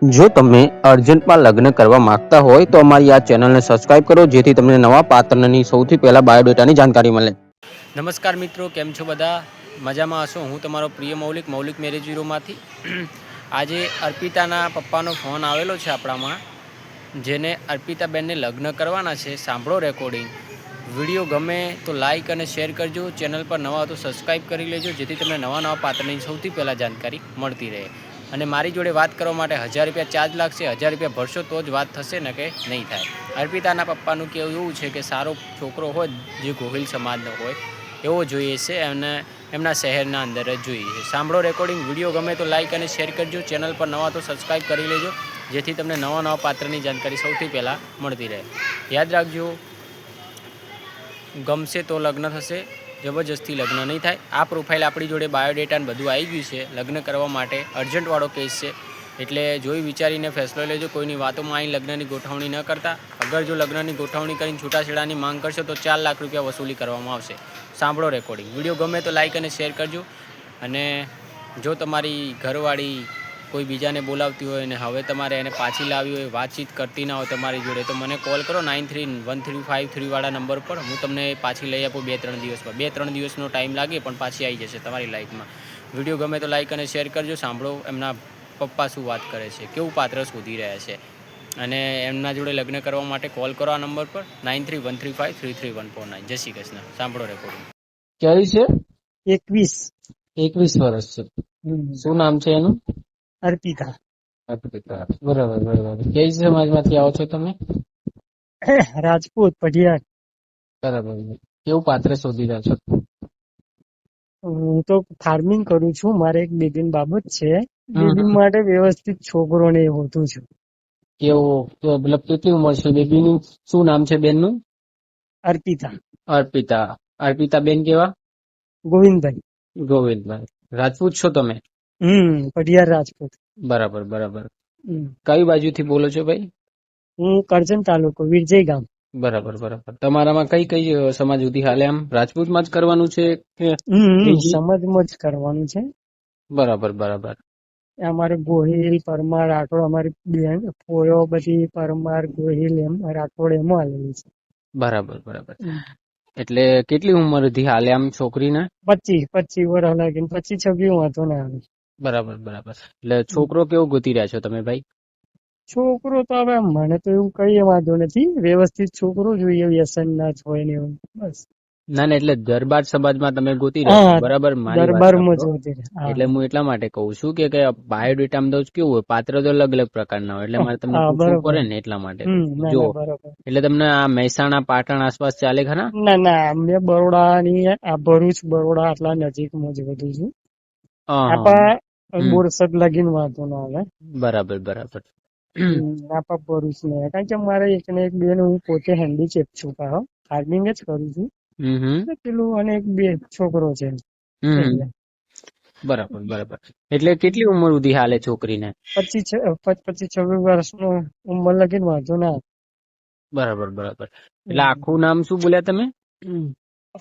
જો તમે અર્જન્ટમાં લગ્ન કરવા માંગતા હોય તો અમારી આ ચેનલને સબસ્ક્રાઇબ કરો, જેથી તમને નવા પાત્રની સૌથી પહેલા બાયોડેટાની જાણકારી મળે. નમસ્કાર મિત્રો, કેમ છો બધા? મજામાં હશો? હું તમારો પ્રિય મૌલિક મેરેજ બ્યુરોમાંથી. આજે અર્પિતાના પપ્પાનો ફોન આવેલો છે આપણામાં, જેને અર્પિતાબેનને લગ્ન કરવાના છે. સાંભળો રેકોર્ડિંગ. વિડીયો ગમે તો લાઇક અને શેર કરજો. ચેનલ પર નવા તો સબસ્ક્રાઈબ કરી લેજો, જેથી તમને નવા પાત્રની સૌથી પહેલાં જાણકારી મળતી રહે. અને મારી જોડે વાત કરવા માટે 1000 રૂપિયા ચાર્જ લાગશે. 1000 રૂપિયા ભરશો તો જ વાત થશે ને કે નહીં થાય. અર્પિતાના પપ્પાનું કહેવું એવું છે કે સારો છોકરો હોય, જે ગોહિલ સમાજનો હોય એવો જોઈએ છે, અને એમના શહેરના અંદર જ જોઈએ છે. સાંભળો રેકોર્ડિંગ. વિડીયો ગમે તો લાઇક અને શેર કરજો. ચેનલ પર નવા તો સબસ્ક્રાઈબ કરી લેજો, જેથી તમને નવા પાત્રની જાણકારી સૌથી પહેલાં મળતી રહે. યાદ રાખજો, ગમશે તો લગ્ન થશે, જબરજસ્તી લગ્ન નહીં થાય. આ પ્રોફાઇલ આપણી જોડે બાયોડેટાને બધું આવી ગયું છે. લગ્ન કરવા માટે અર્જન્ટવાળો કેસ છે, એટલે જોઈ વિચારીને ફેસલો લેજો. કોઈની વાતોમાં અહીં લગ્નની ગોઠવણી ન કરતા. અગર જો લગ્નની ગોઠવણી કરીને છૂટાછેડાની માંગ કરશો તો 4 લાખ રૂપિયા વસૂલી કરવામાં આવશે. સાંભળો રેકોર્ડિંગ. વિડીયો ગમે તો લાઇક અને શેર કરજો. અને જો તમારી ઘરવાળી કોઈ બીજાને બોલાવતી હોય અને હવે તમારે એને પાછી લાવી હોય, વાતચીત કરતી ના હોય તમારી જોડે, તો મને કોલ કરો 931353 વાળા નંબર પર. હું તમને પાછી લઈ આપું 2-3 દિવસમાં. 2-3 દિવસનો ટાઈમ લાગે, પણ પાછી આવી જશે તમારી લાઈફમાં. વિડીયો ગમે તો લાઇક અને શેર કરજો. સાંભળો એમના પપ્પા શું વાત કરે છે, કેવું પાત્ર શોધી રહ્યા છે, અને એમના જોડે લગ્ન કરવા માટે કોલ કરો આ નંબર પર 9313533149. જય શ્રી કૃષ્ણ. સાંભળો રેકોર્ડિંગ. ક્યારે છે? 21 વર્ષ છે. શું નામ છે એનું? અર્પિતા. અર્પિતા. બરાબર. કઈ સમાજમાંથી આવો છો તમે? રાજપૂત પઢિયાર. બરાબર. કેવું પાત્ર શોધી રહ્યા છો? હું તો ફાર્મિંગ કરું છું. મારે એક બેબી બાબત છે. બેબી માટે વ્યવસ્થિત છોકરો ને હોતું છું. કેવું, મતલબ કેટલી ઉંમર છે બેબીની? શું નામ છે બેનનું? અર્પિતા. અર્પિતા બેન કેવા? ગોવિંદભાઈ. રાજપૂત છો તમે? પઢિયાર રાજપૂત. બરાબર. કઈ બાજુથી બોલો છો ભાઈ? હું કરજણ તાલુકો, વિરજય ગામ. બરાબર. તમારામાં કઈ સમાજ સુધી હાલે? આમ રાજપૂતમાં જ કરવાનું છે કે સમાજમાં જ કરવાનું છે? બરાબર. અમારે ગોહિલ, પરમાર, રાઠોડ, અમારી બેન પોયો બધી પરમાર, ગોહિલ એમ રાઠોડ એમાં આવેલી છે. બરાબર. એટલે કેટલી ઉંમર થી હાલે આમ છોકરીને? 25 વર્ષ લાગીને 25-26 વાંધો ના આવે. બરાબર. એટલે છોકરો કેવો ગોતી રહ્યા છો તમે ભાઈ? છોકરો તો હવે મને તો એવું કઈ વાંધો નથી. વ્યવસ્થિત છોકરો જોઈએ, વ્યસન ના જ હોય ને એવું. બસ. ના, એટલે દરબાર સમાજમાં તમે ગોતી રહ્યા છો, બરાબર? મારી વાત સાંભળો. એટલે હું એટલા માટે કહું છું કે બાયોડેટામાં તો કેવું હોય, પાત્ર તો અલગ પ્રકારના હોય, એટલે મારે તમને પૂછવું પડે ને, એટલા માટે. જો એટલે તમને આ મહેસાણા, પાટણ આસપાસ ચાલે ખરા? ના, અમે બરોડા ની ભરૂચ, બરોડા આટલા નજીકમાં જ બધું છું. બોરસદ લગીન વાંધો ના આવે. બરાબર. આપા ભરૂચ ને, કારણ કે મારે એક ને એક બેન, હું પોતે હેન્ડીકેપ છું, ફાર્મિંગ જ કરું છું. પેલું અને એક બે છોકરો છે. બરાબર. એટલે કેટલી ઉંમર સુધી હાલે છોકરીને? 25-26 વર્ષનો ઉંમર લગીન વાંધો ના. બરાબર. એટલે આખું નામ શું બોલ્યા તમે?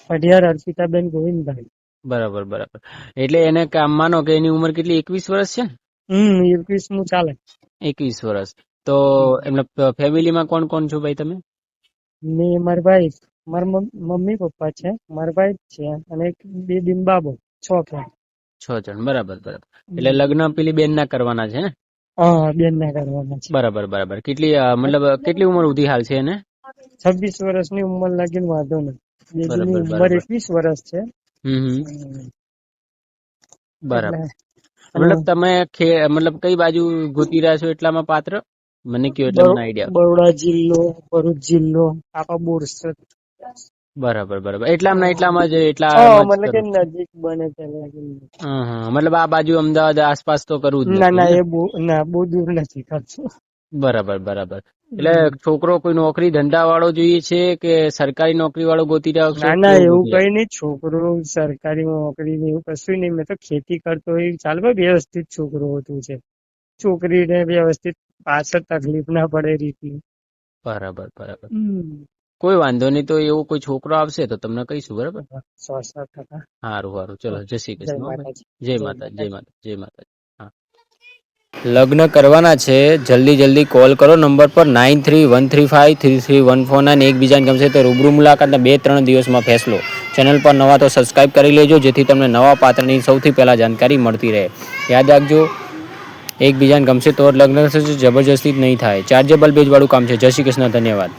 પઢિયાર અર્પિતાબેન ગોવિંદભાઈ. બરાબર. એટલે એને કામ માનો કે એની ઉંમર કેટલી? 21 વર્ષ છે ને? 21 નું ચાલે. 21 વર્ષ. તો એમના ફેમિલીમાં કોણ છો ભાઈ તમે? મેં, મારી વાઈફ, મારા મમ્મી પપ્પા છે, મારી વાઈફ છે, અને એક બેબી બાબો. 6 જણ. બરાબર. એટલે લગ્ન પેલી બેન ના કરવાના છે ને? હા, બેન ના કરવાના છે. બરાબર. કેટલી ઉંમર સુધી હાલ છે એને? 26 વર્ષની ઉંમર લાગીને વાંધો નહીં. બેબીની ઉંમર 21 વર્ષ છે. બરાબર. તમે કઈ બાજુ ગોતી રહ્યા છો એટલામાં પાત્ર? મને કયો એટલે મને આઈડિયા. બરોડા જિલ્લો, ભરૂચ જિલ્લો, આપા બોરસદ. બરાબર. એટલામાં જ મતલબ કે નજીક બને છે. મતલબ આ બાજુ અમદાવાદ આસપાસ તો કરવું જ ના, એ બહુ દૂર નથી કરતું. બરાબર. એટલે છોકરો કોઈ નોકરી ધંધા વાળો જોઈએ છે કે સરકારી નોકરી વાળો ગોતી રહ્યો છે? ના, એવું કઈ નહીં. છોકરો સરકારી નોકરી ને એવું કશું નહીં. મેં તો ખેતી કરતો હોય ચાલ, વ્યવસ્થિત છોકરો હોતું છે. છોકરીને વ્યવસ્થિત પાછળ તકલીફ ના પડે રીતની. બરાબર. કોઈ વાંધો નહીં. તો એવો કોઈ છોકરો આવશે તો તમને કહીશું, બરાબર? 100%. સારું. ચલો, જય શ્રી કૃષ્ણ. જય માતા. લગ્ન કરવાના છે, જલ્દી કોલ કરો નંબર પર 9313533149. એકબીજાને ગમશે તો રૂબરૂ મુલાકાતના 2-3 દિવસમાં ફેસલો. ચેનલ પર નવા તો સબસ્ક્રાઈબ કરી લેજો, જેથી તમને નવા પાત્રની સૌથી પહેલાં જાણકારી મળતી રહે. યાદ રાખજો, એકબીજાને ગમશે તો લગ્ન થશે, જબરજસ્તી જ નહીં થાય. ચાર્જેબલ બેજવાળું કામ છે. જય શ્રી કૃષ્ણ, ધન્યવાદ.